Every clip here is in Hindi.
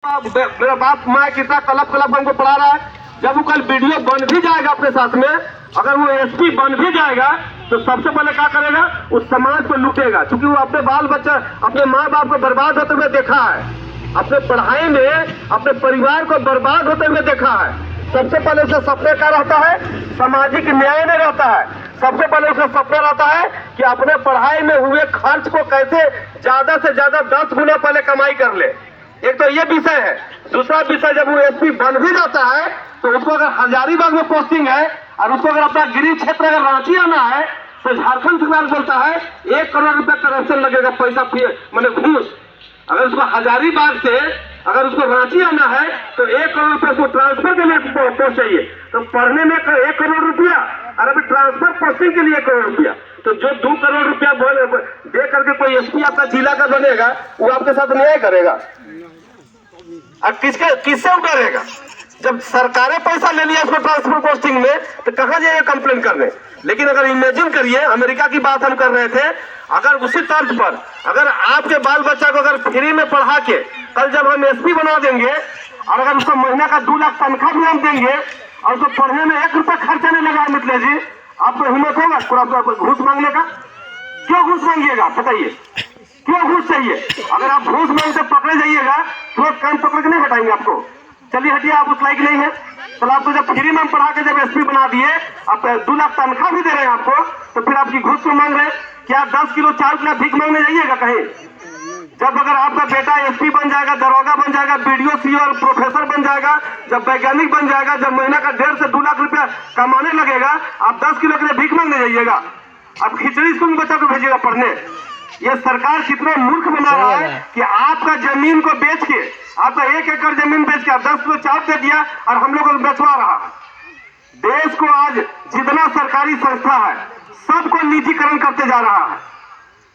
मेरा बाप माँ कितना कलप कलप हमको पढ़ा रहा है। जब वो कल वीडियो बन भी जाएगा अपने साथ में, अगर वो एसपी बन भी जाएगा तो सबसे पहले क्या करेगा, उस समाज को लूटेगा। क्योंकि वो अपने बाल बच्चा, अपने माँ बाप को बर्बाद होते हुए देखा है, अपने पढ़ाई में अपने परिवार को बर्बाद होते हुए देखा है। सबसे पहले उसका सपने का रहता है, सामाजिक न्याय में रहता है। सबसे पहले उसका सपना रहता है कि अपने पढ़ाई में हुए खर्च को कैसे ज्यादा से ज्यादा 10 गुना पहले कमाई कर ले। एक तो ये विषय है। दूसरा विषय, जब वो एसपी बन भी जाता है तो उसको अगर हजारीबाग में पोस्टिंग है और उसको अगर अपना गृह क्षेत्र अगर रांची आना है तो झारखंड सरकार बोलता है 1 करोड़ रुपया करप्शन लगेगा, पैसा मैंने घूस। अगर उसको हजारीबाग से अगर उसको रांची आना है तो 1 करोड़ रुपया उसको ट्रांसफर के लिए पोस्ट चाहिए। तो पढ़ने में 1 करोड़ रुपया और अभी ट्रांसफर पोस्टिंग के लिए 1 करोड़ रुपया। तो जो 2 करोड़ रुपया दे करके कोई एसपी आपका जिला का बनेगा, वो आपके साथ न्याय करेगा और किससे उतारेगा? जब सरकारें पैसा ले लिया उसको ट्रांसफर पोस्टिंग में, तो कहां जाएगा कंप्लेन करने? लेकिन अगर इमेजिन करिए, अमेरिका की बात हम कर रहे थे, अगर उसी तर्ज पर अगर आपके बाल बच्चा को अगर फ्री में पढ़ा के कल जब हम एसपी बना देंगे और अगर उसको महीना का 2 लाख तनख्वाह भी हम देंगे और उसको पढ़ने में 1 रुपया खर्चा नहीं लगा, मिथिलेश जी, आपको हिम्मत होगा पूरा घूस मांगने का? क्यों घूस मांगिएगा? बताइए, क्यों घूस चाहिए? अगर आप घूस मांगते पकड़े जाइएगा तो कान पकड़ के नहीं हटाएंगे आपको। चलिए हटिए, आप उस लायक नहीं है। तो आपको जब फ्री में पढ़ा के जब एसपी बना दिए, आप 2 लाख तनख्वाह भी दे रहे हैं आपको, तो फिर आपकी घूस क्यों मांग रहे हैं? क्या 10 किलो चावल के लिए भीख मांगने जाइएगा कहीं? जब अगर आपका बेटा एसपी बन जाएगा, दरोगा बन जाएगा, बीडीओ सीओ और प्रोफेसर बन जाएगा, जब वैज्ञानिक बन जाएगा, जब महीना का 1.5 से 2 लाख रुपया कमाने लगेगा, आप 10 किलो के लिए भीख मांगने जाइएगा? आप खिचड़ी स्कूल में बच्चा को भेजिएगा पढ़ने? ये सरकार कितना मूर्ख बना रहा है कि आपका जमीन को बेच के, आपका 1 एकड़ जमीन बेच के 10 किलो चावल दे दिया और हम लोगों को बेचवा रहा। देश को आज जितना सरकारी संस्था है सबको निजीकरण करते जा रहा है।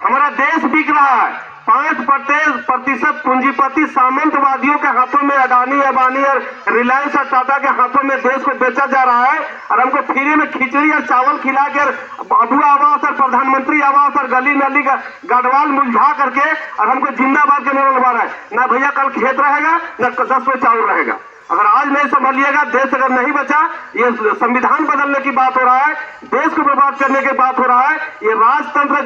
हमारा देश बिक रहा है। 5% पूंजीपति सामंतवादियों के हाथों में, अडानी अंबानी और रिलायंस और टाटा के हाथों में देश को बेचा जा रहा है और हमको फ्री में खिचड़ी और चावल खिला कर बधुआ आवास और प्रधानमंत्री आवास और गली नली का गढ़वाल मुलझा करके और हमको जिंदाबाद के नोल लगा रहा है। ना भैया कल खेत रहेगा, ना 10 में चावल रहेगा। अगर आज नहीं संभालिएगा, देश अगर नहीं बचा, ये संविधान बदलने की बात हो रहा है, देश को बर्बाद करने की बात हो रहा है। ये राजतंत्र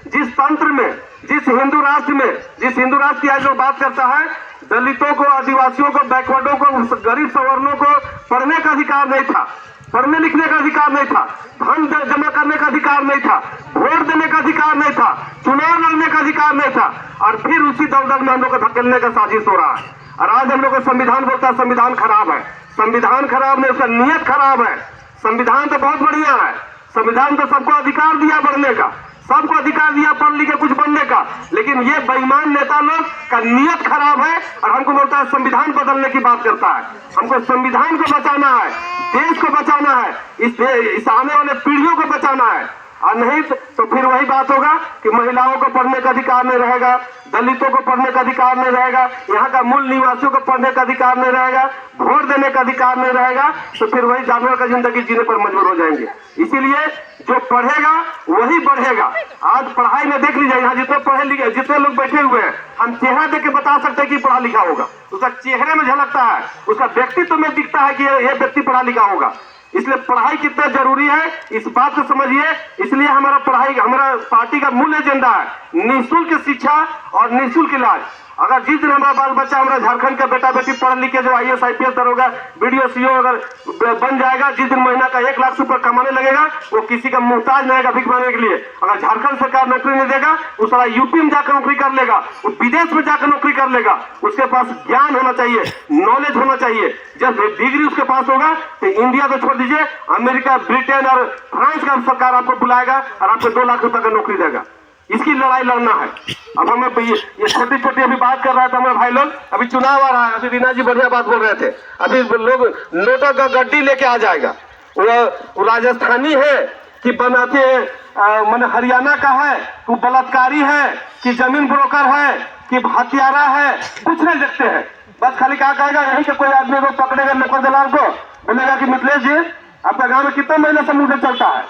जिस तंत्र में, जिस हिंदू राष्ट्र की आज जो बात करता है, दलितों को, आदिवासियों को, बैकवर्डों को, गरीब सवर्णों को पढ़ने का अधिकार नहीं था, पढ़ने लिखने का अधिकार नहीं था, धन जमा करने का अधिकार नहीं था, वोट देने का अधिकार नहीं था, चुनाव लड़ने का अधिकार नहीं था, और फिर उसी दलदल में हम लोग को धकेलने का साजिश हो रहा है। और आज हम लोग को संविधान बोलता है संविधान खराब है। संविधान खराब नहीं, उसका नियत खराब है। संविधान तो बहुत बढ़िया है। संविधान तो सबको अधिकार दिया बढ़ने का, सबको अधिकार दिया पढ़ लिख के कुछ बनने का, लेकिन ये बेईमान नेता लोग का नियत खराब है और हमको बोलता है संविधान बदलने की बात करता है। हमको संविधान को बचाना है, देश को बचाना है, इस आने वाले पीढ़ियों को बचाना है। और नहीं तो फिर वही बात होगा कि महिलाओं को पढ़ने का अधिकार नहीं रहेगा, दलितों को पढ़ने का अधिकार नहीं रहेगा, यहाँ का मूल निवासियों को पढ़ने का अधिकार नहीं रहेगा, वोट देने का अधिकार नहीं रहेगा, तो फिर वही जानवर का जिंदगी जीने पर मजबूर हो जाएंगे। इसीलिए जो पढ़ेगा वही बढ़ेगा। आज पढ़ाई में देख लीजिए, यहाँ जितने पढ़े लिखे जितने लोग बैठे हुए हैं, हम चेहरा देख के बता सकते हैं कि पढ़ा लिखा होगा। उसका चेहरे में झलकता है, उसका व्यक्तित्व में दिखता है कि यह व्यक्ति पढ़ा लिखा होगा। इसलिए पढ़ाई कितना जरूरी है इस बात को समझिए। इसलिए हमारा पार्टी का मूल एजेंडा है निःशुल्क शिक्षा और निःशुल्क इलाज। अगर जिस दिन हमारा बाल बच्चा, हमारा झारखंड का बेटा बेटी पढ़ लिख के जो IAS IPS दरोगा बीडीओ सीओ अगर बन जाएगा, जिस दिन महीना का 1 लाख रुपये कमाने लगेगा, वो किसी का मुहताज नहीं रहेगा भीख मांगने के लिए। अगर झारखंड सरकार नौकरी नहीं देगा, वो सारा यूपी में जाकर नौकरी कर लेगा, वो विदेश में जाकर नौकरी कर लेगा। उसके पास ज्ञान होना चाहिए, नॉलेज होना चाहिए। जब डिग्री उसके पास होगा तो इंडिया तो छोड़ दीजिए, अमेरिका, ब्रिटेन और फ्रांस का सरकार आपको बुलाएगा और आपको 2 लाख रुपए का नौकरी देगा। इसकी लड़ाई लड़ना है। अब हमें ये छोटी छोटी अभी बात कर रहा था हमारे भाई लोग, अभी चुनाव आ रहा है। अभी रीना जी बढ़िया बात बोल रहे थे, अभी लोग नोटों का गड्डी लेके आ जाएगा। वो राजस्थानी है कि बनाते मैंने हरियाणा का है, वो बलात्कारी है कि जमीन ब्रोकर है कि हत्यारा है, कुछ नहीं देखते हैं। बस खाली क्या कहेगा, यही कि कोई आदमी को पकड़ेगा नौकर दलाल को, बोलेगा कि मिथिलेश जी आपका गाँव में कितना महीना से मुझे चलता है,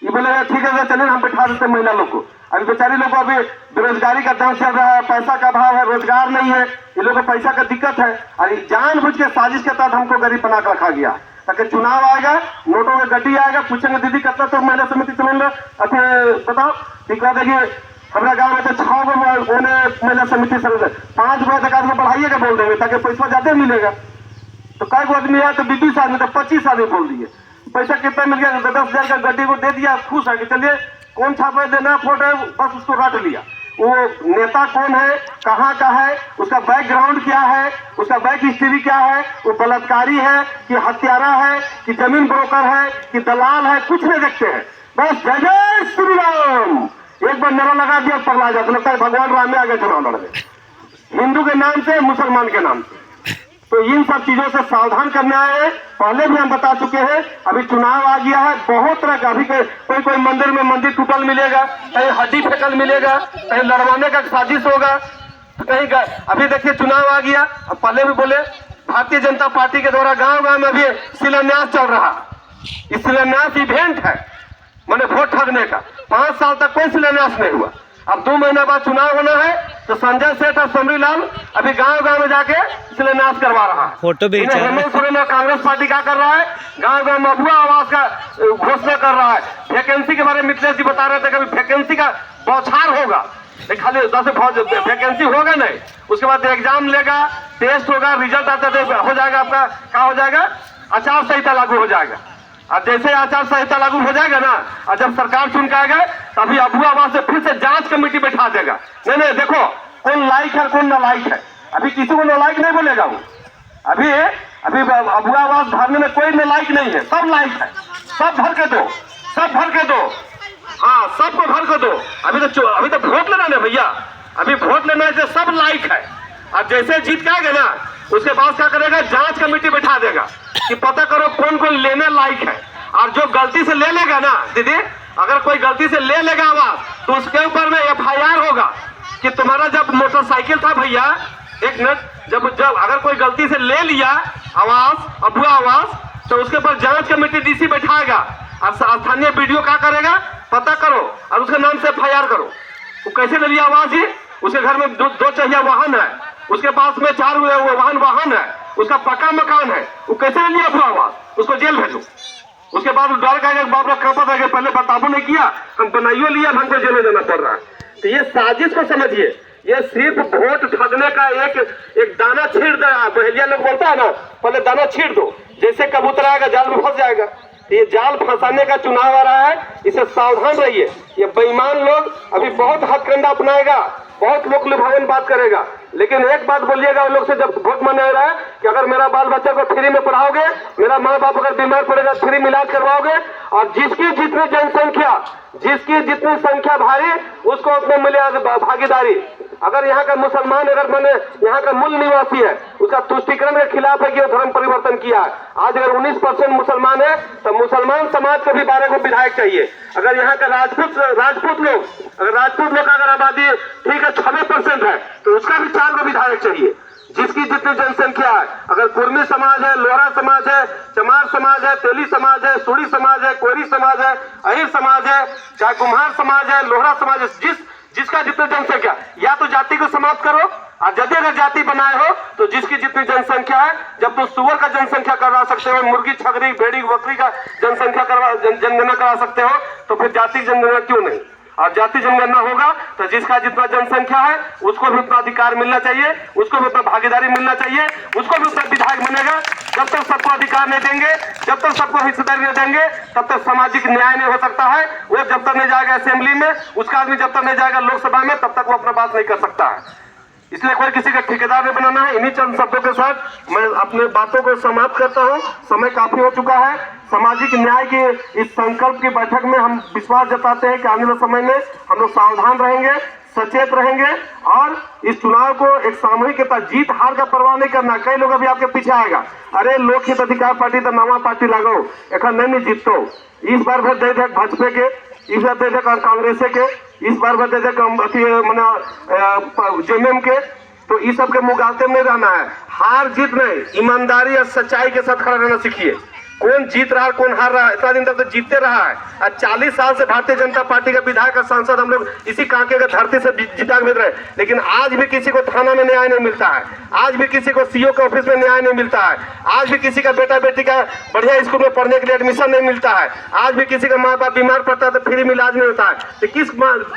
ये बोलेगा ठीक है चलिए हम बैठा देते महिला लोग को। अभी बेचारी लोग को अभी बेरोजगारी का दौर चल रहा है, पैसा का अभाव है, रोजगार नहीं है, ये लोगों को पैसा का दिक्कत है। और जानबूझ के साजिश के तहत हमको गरीब बना कर रखा गया ताकि चुनाव आएगा, नोटों में गड्डी आएगा, पूछेंगे दीदी कितना तो महिला समिति चुन लो, अच्छा बताओ ठीक है। देखिए हमारा गाँव में तो 6 गो महिला समिति 5 गो तक आदमी बढ़ाइएगा बोल देंगे ताकि पैसा ज्यादा मिलेगा। तो कई गो आदमी है तो 20 आदमी तो 25 आदमी बोल दिए, पैसा कितना मिल गया, 10,000 का गड्डी को दे दिया, खुश है कि चलिए कौन छापे देना फोटो बस उसको रट लिया। वो नेता कौन है, कहाँ का है, उसका बैकग्राउंड क्या है, उसका बैक हिस्ट्री क्या है, वो बलात्कारी है कि हत्यारा है कि जमीन ब्रोकर है कि दलाल है, कुछ नहीं देखते हैं। बस जय जय श्री राम एक बार नारा लगा दिया पगला जाता, लगता है भगवान राम में आगे चुनाव लड़ गए, हिंदू के नाम से मुसलमान के नाम से। तो इन सब चीजों से सावधान करने आए हैं। पहले भी हम बता चुके हैं, अभी चुनाव आ गया है, बहुत तरह का, अभी कोई मंदिर में मंदिर टूटल मिलेगा, कहीं हड्डी फेंकल मिलेगा, कहीं लड़वाने का साजिश होगा, कहीं अभी देखिए चुनाव आ गया। अब पहले भी बोले भारतीय जनता पार्टी के द्वारा गांव गांव में अभी शिलान्यास चल रहा, इस शिलान्यास इवेंट है, मैंने वोट ठगने का। 5 साल तक कोई शिलान्यास नहीं हुआ। अब 2 महीना बाद चुनाव होना है तो संजय सेठ और समरीलाल अभी गांव गांव में जाके शिलान्यास करवा रहा है। फोटो भी हेमंत सोरेन और कांग्रेस पार्टी क्या कर रहा है, गांव गांव में अभुआ आवास का घोषणा कर रहा है। वैकेंसी के बारे में मिथिलेश जी बता रहे थे कभी वैकेंसी का बौछार होगा, खाली 10 वैकेंसी होगा नहीं, उसके बाद एग्जाम लेगा, टेस्ट होगा, रिजल्ट आता हो जाएगा, आपका क्या हो जाएगा, आचार संहिता लागू हो जाएगा। और जैसे आचार संहिता लागू हो जाएगा ना, और जब सरकार चुन के आएगा तभी अभुआ आवास से फिर से जांच कमेटी बैठा देगा। नहीं देखो कौन लायक है कौन नालायक है, अभी किसी को नालायक नहीं बोलेगा वो। अभी अभुआ आवास भरने में कोई नालायक नहीं है, सब लायक है, सब भर के दो, सब भर के दो, हाँ सबको भर के दो। अभी तो वोट लेना है भैया, अभी वोट लेना है, सब लायक है। और जैसे जीत के आएगा ना उसके बाद क्या करेगा, जांच कमेटी बैठा देगा कि पता करो कौन कौन लेने लायक है। और जो गलती से ले लेगा ना दीदी, अगर कोई गलती से ले लेगा आवास तो उसके ऊपर में FIR होगा कि तुम्हारा जब मोटरसाइकिल था भैया, एक मिनट, जब अगर कोई गलती से ले लिया आवास, अभुआ आवास, तो उसके ऊपर जांच कमेटी DC बैठाएगा और स्थानीय BDO क्या करेगा, पता करो और उसके नाम से FIR करो। वो कैसे ले लिया आवास जी, उसके घर में 2 पहिया वाहन है, उसके पास में 4 वाहन है, उसका पक्का मकान है, वो कैसे ले लिया अभुआ आवास, उसको जेल भेजो। उसके बाद डर का बाप लोग कपत है, पहले बताबो नहीं किया, हम बनाइयो लिया, हमको जेल में देना पड़ रहा है। तो ये साजिश को समझिए, ये सिर्फ वोट ठगने का एक दाना छीड़ दे रहा है। बहेलिया लोग बोलता है ना, पहले दाना छीड़ दो, जैसे कबूतर आएगा जाल में फंस जाएगा। ये जाल फंसाने का चुनाव आ रहा है, इसे सावधान रहिए। ये बेईमान लोग अभी बहुत हथकंडा अपनाएगा, बहुत लोक लुभावन बात करेगा, लेकिन एक बात बोलिएगा उन लोग से जब वोट मांगे रहा है कि अगर मेरा बाल बच्चा को फ्री में पढ़ाओगे, मेरा माँ बाप अगर बीमार पड़ेगा फ्री में इलाज करवाओगे, और जिसकी जितनी जनसंख्या, जिसकी जितनी संख्या भारी उसको उसमें मिले भागीदारी। अगर यहाँ का मुसलमान, अगर मैंने यहाँ का मूल निवासी है, उसका तुष्टिकरण के खिलाफ है कि वो धर्म परिवर्तन किया है। आज अगर 19% मुसलमान है तो मुसलमान समाज को भी 12 को विधायक चाहिए। अगर यहाँ का राजपूत लोग, अगर राजपूत लोग अगर आबादी ठीक है 6% है तो उसका भी 4 को विधायक चाहिए। जिसकी जितनी जनसंख्या है, अगर कुर्मी समाज है, लोहरा समाज है, चमार समाज है, तेली समाज है, सूड़ी समाज है, कोरी समाज है, अहिर समाज है, चाहे कुम्हार समाज है, लोहरा समाज है, जिसका जितनी जनसंख्या, या तो जाति को समाप्त करो, और यदि अगर जाति बनाए हो तो जिसकी जितनी जनसंख्या है, जब तो सुअर का जनसंख्या करवा सकते हो, मुर्गी, छगरी, भेड़ी, बकरी का जनसंख्या जनगणना करा सकते हो, तो फिर जाति जनगणना क्यों नहीं। और जाति जनगणना होगा तो जिसका जितना जनसंख्या है उसको भी उतना अधिकार मिलना चाहिए, उसको भी उतना भागीदारी मिलना चाहिए, उसको भी उतना विधायक बनेगा। जब तक सबको अधिकार नहीं देंगे, जब तक सबको हिस्सेदारी नहीं देंगे, तब तक सामाजिक न्याय नहीं हो सकता है। वो जब तक नहीं जाएगा असेंबली में, उसका आदमी जब तक नहीं जाएगा लोकसभा में, तब तक वो अपना बात नहीं कर सकता है। इसलिए कोई किसी का ठेकेदार नहीं बनाना है। इन्हीं चंद शब्दों के साथ मैं अपने बातों को समाप्त करता हूँ। समय काफी हो चुका है। सामाजिक न्याय के इस संकल्प की बैठक में हम विश्वास जताते हैं कि आने वाले समय में हम लोग सावधान रहेंगे, सचेत रहेंगे, और इस चुनाव को एक सामूहिकता, जीत हार का परवाह नहीं करना। कई लोग अभी आपके पीछे आएगा, अरे लोक हित अधिकार पार्टी तो नवा पार्टी लगाओ, एखन नहीं जीतो, इस बार फिर दे देख भाजपा के, इस बार दे देख और कांग्रेस के, इस बार दे देख जेएमएम के। तो इस सब के मुगालते में नहीं रहना है। हार जीत नहीं, ईमानदारी और सच्चाई के साथ खड़ा रहना सीखिए। कौन जीत रहा है कौन हार रहा है, इतना दिन तक तो जीतते रहा है। आज 40 साल से भारतीय जनता पार्टी का विधायक और सांसद हम लोग इसी कांके का धरती से जिता मिल रहे हैं, लेकिन आज भी किसी को थाना में न्याय नहीं मिलता है, आज भी किसी को सीओ के ऑफिस में न्याय नहीं मिलता है, आज भी किसी का बेटा बेटी का बढ़िया स्कूल में पढ़ने के लिए एडमिशन नहीं मिलता है, आज भी किसी का माँ बाप बीमार पड़ता है तो फ्री में इलाज नहीं होता है। तो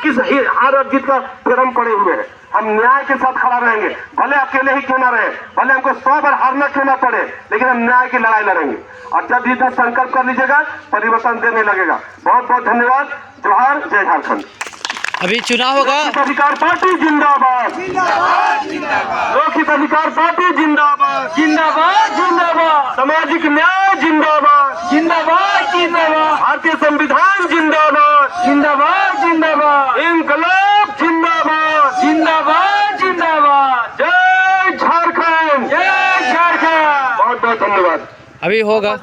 किस हार और जीत का फिर हम पड़े हुए हैं। हम न्याय के साथ खड़ा रहेंगे, भले अकेले ही क्यों ना रहे, भले हमको 100 बार हारना क्यों ना पड़े, लेकिन हम न्याय की लड़ाई लड़ेंगे। और जब भी संकल्प कर लीजिएगा परिवर्तन देने लगेगा। बहुत बहुत धन्यवाद। जोहार, जय झारखंड। अभी चुनाव होगा। लोक हित अधिकार पार्टी जिंदाबाद, लोक हित अधिकार पार्टी जिंदाबाद, जिंदाबाद जिंदाबाद, सामाजिक न्याय जिंदाबाद, जिंदाबाद जिंदाबाद, भारतीय संविधान जिंदाबाद, जिंदाबाद जिंदाबाद, इंकलाब जिंदाबाद, जिंदाबाद जिंदाबाद, जय झारखंड, जय झारखंड। बहुत बहुत धन्यवाद। अभी होगा।